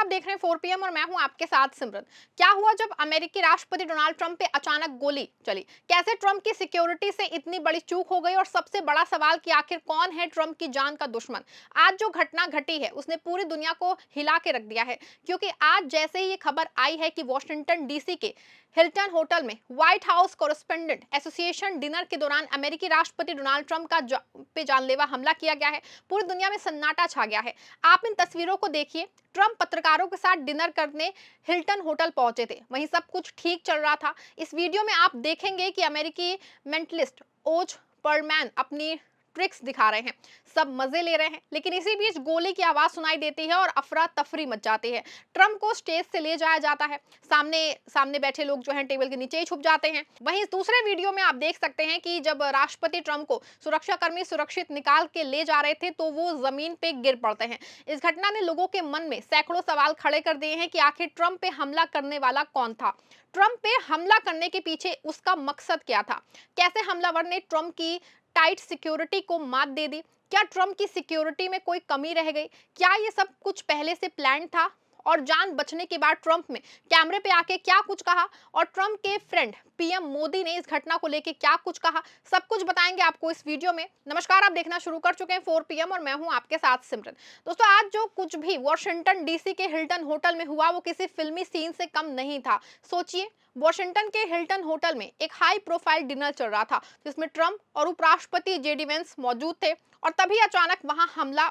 आप देख रहे हैं 4 पीएम और मैं हूं आपके साथ सिमरन। क्या हुआ जब अमेरिकी राष्ट्रपति डोनाल्ड ट्रंप पे अचानक गोली चली? कैसे ट्रंप की सिक्योरिटी से इतनी बड़ी चूक हो गई? और सबसे बड़ा सवाल कि आखिर कौन है ट्रंप की जान का दुश्मन? आज जो घटना घटी है उसने पूरी दुनिया को हिला के रख दिया है, क्योंकि आज जैसे ही ये खबर आई है कि वॉशिंगटन डीसी के हिल्टन होटल में white house correspondent association dinner के दौरान अमेरिकी राष्ट्रपति डोनाल्ड ट्रंप का पे जानलेवा हमला किया गया है, पूरी दुनिया में सन्नाटा छा गया है। आप इन तस्वीरों को देखिए। ट्रंप पत्रकारों के साथ डिनर करने हिल्टन होटल पहुंचे थे, वहीं सब कुछ ठीक चल रहा था। इस वीडियो में आप देखेंगे कि अमेरिकी मेंटलिस्ट ओज पर्लमैन अपनी ट्रिक्स दिखा रहे हैं, सब मजे ले रहे हैं, लेकिन इसी बीच गोली की आवाज सुनाई देती है और अफरा तफरी मच जाती है। ट्रंप को स्टेज से ले जाया जाता है, सामने सामने बैठे लोग जो हैं टेबल के नीचे ही छुप जाते हैं। वहीं दूसरे वीडियो में आप देख सकते हैं कि जब राष्ट्रपति ट्रंप को सुरक्षाकर्मी सुरक्षित निकाल के ले जा रहे थे तो वो जमीन पे गिर पड़ते हैं। इस घटना ने लोगों के मन में सैकड़ों सवाल खड़े कर दिए हैं कि आखिर ट्रंप पे हमला करने वाला कौन था? ट्रंप पे हमला करने के पीछे उसका मकसद क्या था? कैसे हमलावर ने ट्रंप की टाइट सिक्योरिटी को मात दे दी? क्या ट्रंप की सिक्योरिटी में कोई कमी रह गई? क्या ये सब कुछ पहले से प्लान था? और जान बचने के बाद ट्रंप ने कैमरे पे आके क्या कुछ कहा? और ट्रंप के फ्रेंड पीएम मोदी ने इस घटना को लेके क्या कुछ कहा? सब कुछ बताएंगे आपको इस वीडियो में। नमस्कार, आप देखना शुरू कर चुके हैं 4 पीएम और मैं हूं आपके साथ सिमरन। दोस्तों, आज जो कुछ भी वॉशिंगटन डीसी के हिल्टन होटल में हुआ वो किसी फिल्मी सीन से कम नहीं था। सोचिए, वॉशिंगटन के हिल्टन होटल में एक हाई प्रोफाइल डिनर चल रहा था जिसमें ट्रंप और उपराष्ट्रपति जेडी वेंस मौजूद थे, और तभी अचानक वहां हमला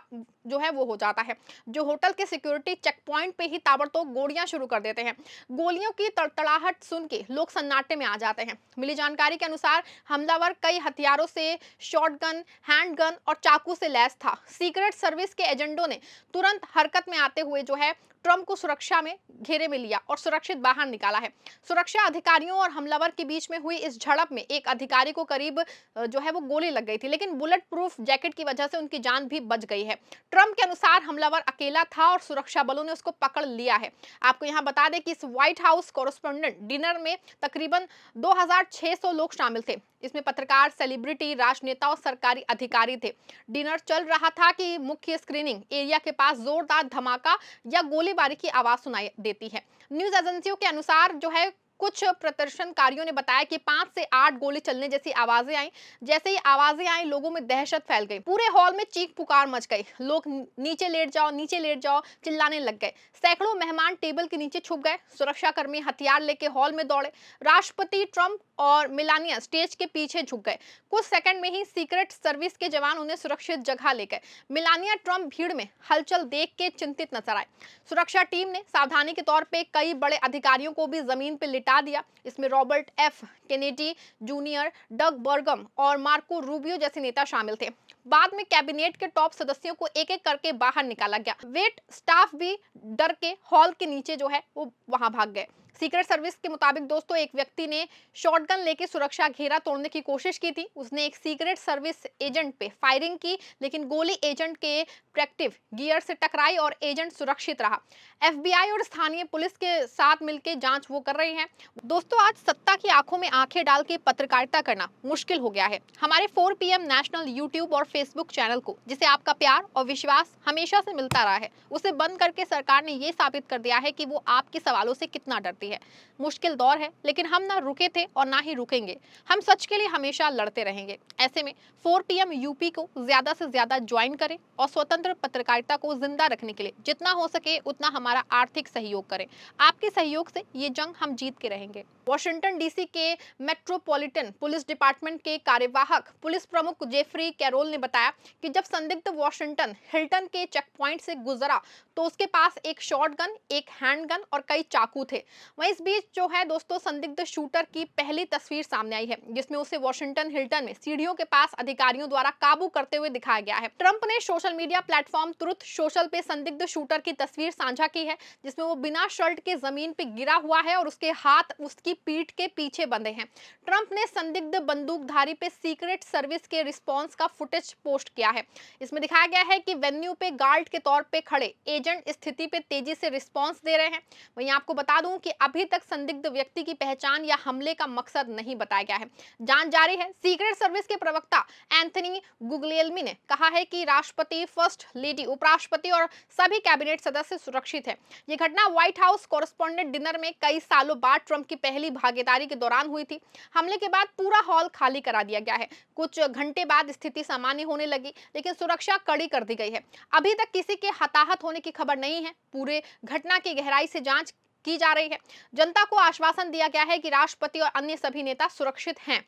जो है वो हो जाता है, जो होटल के सिक्योरिटी चेक पॉइंट पे ही ताबड़तोड़ गोलियां शुरू कर देते हैं। गोलियों की तड़तड़ाहट सुन के लोग सन्नाटे में आ जाते हैं। मिली जानकारी के अनुसार हमलावर कई हथियारों से शॉटगन, हैंडगन और चाकू से लैस था। सीक्रेट सर्विस के एजेंटों ने तुरंत हरकत में आते हुए जो है ट्रंप को सुरक्षा में घेरे में लिया और सुरक्षित बाहर निकाला है। सुरक्षा अधिकारियों और हमलावर के बीच में हुई इस झड़प में एक अधिकारी को करीब जो है वो गोली लग गई थी, लेकिन बुलेट प्रूफ जैकेट की वजह से उनकी जान भी बच गई है। ट्रंप के अनुसार हमलावर अकेला था और सुरक्षा बलों ने उसको पकड़ लिया है। आपको यहां बता दें कि इस व्हाइट हाउस कॉरेस्पोंडेंट डिनर में तकरीबन 2600 लोग शामिल थे। इसमें पत्रकार, सेलिब्रिटी, राजनेता और सरकारी अधिकारी थे। डिनर चल रहा था कि मुख्य स्क्रीनिंग एरिया के पास जोरदार धमाका या गोलीबारी की आवाज सुनाई देती है। न्यूज एजेंसियों के अनुसार जो है कुछ प्रदर्शनकारियों ने बताया कि 5 से 8 गोली चलने जैसी आवाजें आई। जैसे ही आवाजें आई, लोगों में दहशत फैल गई, पूरे हॉल में चीख पुकार मच गई। लोग नीचे लेट जाओ चिल्लाने लग गए। सैकड़ों मेहमान टेबल के नीचे छुप गए। सुरक्षाकर्मी हथियार लेके हॉल में दौड़े। राष्ट्रपति ट्रंप और मेलानिया स्टेज के पीछे झुक गए। कुछ सेकंड में ही सीक्रेट सर्विस के जवान उन्हें सुरक्षित जगह ले गए। मेलानिया ट्रंप भीड़ में हलचल देख के चिंतित नजर आए। सुरक्षा टीम ने सावधानी के तौर पे कई बड़े अधिकारियों को भी जमीन पर लिटा दिया। इसमें रॉबर्ट एफ केनेडी जूनियर, डग बर्गम और मार्को रूबियो जैसे नेता शामिल थे। बाद में कैबिनेट के टॉप सदस्यों को एक एक करके बाहर निकाला गया। वेट स्टाफ भी डर के हॉल के नीचे जो है वो वहां भाग गए। सीक्रेट सर्विस के मुताबिक दोस्तों, एक व्यक्ति ने शॉटगन लेके सुरक्षा घेरा तोड़ने की कोशिश की थी। उसने एक सीक्रेट सर्विस एजेंट पे फायरिंग की, लेकिन गोली एजेंट के प्रोटेक्टिव गियर से टकराई और एजेंट सुरक्षित रहा। एफबीआई और स्थानीय पुलिस के साथ मिलकर जांच वो कर रही हैं। दोस्तों, आज सत्ता की आंखों में आंखें डाल के पत्रकारिता करना मुश्किल हो गया है। हमारे 4 पीएम नेशनल यूट्यूब और फेसबुक चैनल को, जिसे आपका प्यार और विश्वास हमेशा से मिलता रहा है, उसे बंद करके सरकार ने ये साबित कर दिया है कि वो आपके सवालों से कितना डरती है। मुश्किल दौर है, लेकिन हम ना रुके थे और ना ही रुकेंगे। हम सच के लिए हमेशा लड़ते रहेंगे। ऐसे में 4 पीएम यूपी को ज्यादा से ज्यादा ज्वाइन करें और स्वतंत्र पत्रकारिता को जिंदा रखने के लिए जितना हो सके उतना हमारा आर्थिक सहयोग करें। आपके सहयोग से ये जंग हम जीत के रहेंगे। वॉशिंगटन डीसी के मेट्रोपॉलिटन पुलिस डिपार्टमेंट के कार्यवाहक पुलिस प्रमुख जेफरी कैरोल ने बताया कि जब संदिग्ध वॉशिंगटन हिल्टन के चेक पॉइंट से गुजरा तो उसके पास एक शॉटगन, एक हैंडगन और कई चाकू थे। वहीं इस बीच जो है दोस्तों, संदिग्ध शूटर की पहली तस्वीर सामने आई है, जिसमें उसे वॉशिंगटन हिल्टन में सीढ़ियों के पास अधिकारियों द्वारा काबू करते हुए दिखाया गया है। ट्रंप ने social media platform truth social पे संदिग्ध शूटर की तस्वीर साझा की है, जिसमें वो बिना शर्ट के जमीन पे गिरा हुआ है और उसके हाथ उसकी पीठ के पीछे बंधे हैं। ट्रंप ने संदिग्ध बंदूकधारी पे सीक्रेट सर्विस के रिस्पॉन्स का फुटेज पोस्ट किया है। इसमें दिखाया गया है कि वेन्यू पे गार्ड के तौर पे खड़े एजेंट स्थिति पे तेजी से रिस्पांस दे रहे हैं। वहीं आपको बता दूं कि अभी तक संदिग्ध व्यक्ति की पहचान या हमले का मकसद नहीं बताया गया है। जांच जारी है। सीक्रेट सर्विस के प्रवक्ता एंथनी गुग्लियल्मी ने कहा है कि राष्ट्रपति, फर्स्ट लेडी, उपराष्ट्रपति और सभी कैबिनेट सदस्य सुरक्षित है। ये घटना व्हाइट हाउस कॉरेस्पॉन्डेंट डिनर में कई सालों बाद ट्रंप की पहली भागीदारी के दौरान हुई थी। हमले के बाद पूरा हॉल खाली करा दिया गया है। कुछ घंटे बाद स्थिति सामान्य होने लगी, लेकिन सुरक्षा कड़ी कर दी गई है। अभी तक किसी के हताहत होने की खबर नहीं है। पूरे घटना की गहराई से जांच की जा रही है। जनता को आश्वासन दिया गया है कि राष्ट्रपति और अन्य सभी नेता सुरक्षित हैं।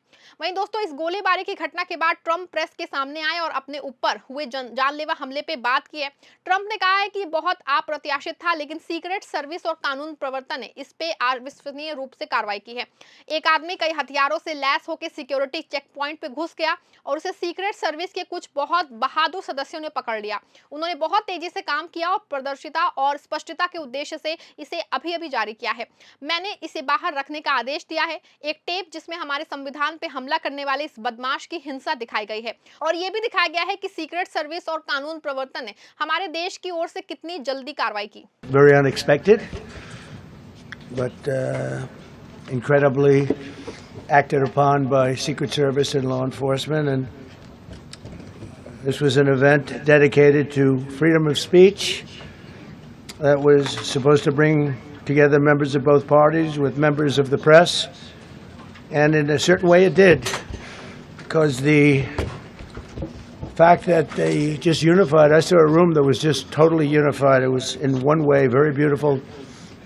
वहीं दोस्तों, इस गोलीबारी की घटना के बाद ट्रंप प्रेस के सामने आए और अपने ऊपर हुए जानलेवा हमले पे बात की है। ट्रंप ने कहा है कि बहुत अप्रत्याशित था, लेकिन सीक्रेट सर्विस और कानून प्रवर्तन ने इस पे अविश्वसनीय रूप से कार्रवाई की है। एक आदमी कई हथियारों से लैस होकर सिक्योरिटी चेक पॉइंट पे घुस गया और उसे सीक्रेट सर्विस के कुछ बहुत बहादुर सदस्यों ने पकड़ लिया। उन्होंने बहुत तेजी से काम किया और पारदर्शिता और स्पष्टता के उद्देश्य से इसे अभी जारी किया है। मैंने इसे बाहर रखने का आदेश दिया है। एक टेप जिसमें हमारे संविधान पे हमला करने वाले इस बदमाश की हिंसा दिखाई गई है और यह भी दिखाया गया है कि सीक्रेट सर्विस और कानून प्रवर्तन ने हमारे देश की ओर से कितनी जल्दी कार्रवाई की। Very unexpected, but incredibly acted upon by Secret Service and law enforcement, and this was an event dedicated to freedom of speech that was supposed to bring together members of both parties with members of the press, and in a certain way it did, because the fact that they just unified, I saw a room that was just totally unified. It was in one way very beautiful,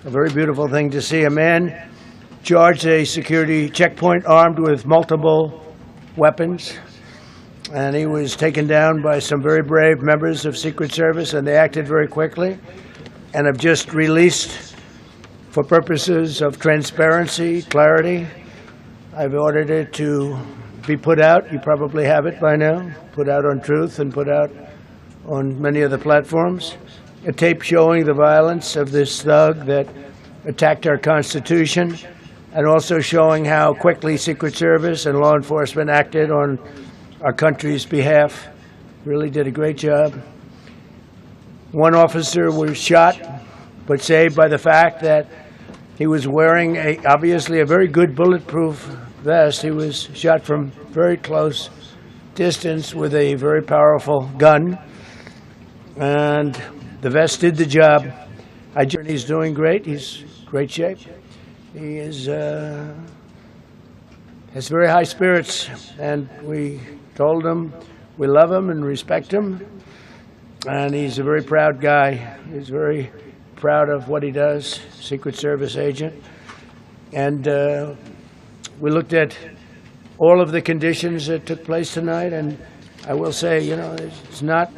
a very beautiful thing to see. A man charged a security checkpoint armed with multiple weapons, and he was taken down by some very brave members of Secret Service, and they acted very quickly and have just released, for purposes of transparency, clarity, I've ordered it to be put out. You probably have it by now. Put out on Truth and put out on many of the platforms. A tape showing the violence of this thug that attacked our Constitution, and also showing how quickly Secret Service and law enforcement acted on our country's behalf. Really did a great job. One officer was shot, but saved by the fact that he was wearing obviously a very good bulletproof vest. He was shot from very close distance with a very powerful gun, and the vest did the job. He's doing great. He's great shape. He has very high spirits, and we told him we love him and respect him, and he's a very proud guy. He's very proud of what he does, Secret Service agent. And we looked at all of the conditions that took place tonight, and I will say, it's not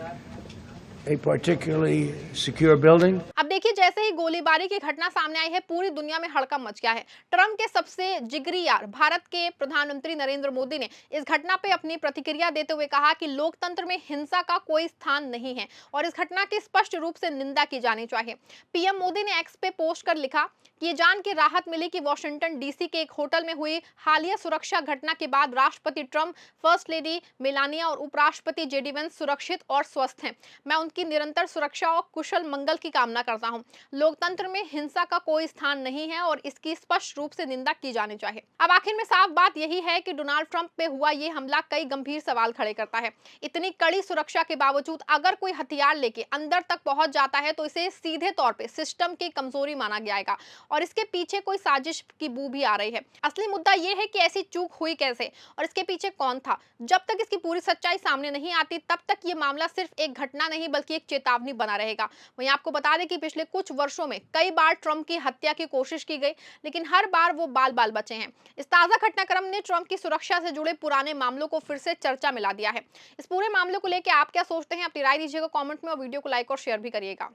a particularly secure building. अब देखिए, जैसे ही गोलीबारी की घटना सामने आई है, पूरी दुनिया में हड़कंप मच गया है। ट्रंप के सबसे जिगरी यार भारत के प्रधानमंत्री नरेंद्र मोदी ने इस घटना पे अपनी प्रतिक्रिया देते हुए कहा कि लोकतंत्र में हिंसा का कोई स्थान नहीं है और इस घटना की स्पष्ट रूप से निंदा की जानी चाहिए। पीएम मोदी ने एक्स पे पोस्ट कर लिखा कि ये जान के राहत मिली कि वाशिंगटन डीसी के एक होटल में हुई हालिया सुरक्षा घटना के बाद राष्ट्रपति ट्रंप, फर्स्ट लेडी मेलानिया और उपराष्ट्रपति जेडी वेंस सुरक्षित और स्वस्थ हैं। मैं उनकी निरंतर सुरक्षा और कुशल मंगल की कामना करता हूं। लोकतंत्र में हिंसा का कोई स्थान नहीं है और इसकी स्पष्ट रूप से निंदा की जानी चाहिए। अब आखिर में साफ बात यही है कि डोनाल्ड ट्रंप पे हुआ ये हमला कई गंभीर सवाल खड़े करता है। इतनी कड़ी सुरक्षा के बावजूद अगर कोई हथियार लेके अंदर तक पहुंच जाता है तो इसे सीधे तौर पे सिस्टम की कमजोरी माना जाएगा और इसके पीछे कोई साजिश की बू भी आ रही है। असली मुद्दा ये है कि ऐसी चूक हुई कैसे और इसके पीछे कौन था। जब तक इसकी पूरी सच्चाई सामने नहीं आती तब तक ये मामला सिर्फ एक घटना नहीं बल्कि एक चेतावनी बना रहेगा। वहीं आपको बता दें कि पिछले कुछ वर्षों में कई बार ट्रंप की हत्या की कोशिश की गई, लेकिन हर बार वो बाल बाल बचे हैं। इस ताजा घटनाक्रम ने ट्रंप की सुरक्षा से जुड़े पुराने मामलों को फिर से चर्चा में ला दिया है। इस पूरे मामले को लेकर आप क्या सोचते हैं, अपनी राय दीजिएगा कमेंट में और वीडियो को लाइक और शेयर भी करिएगा।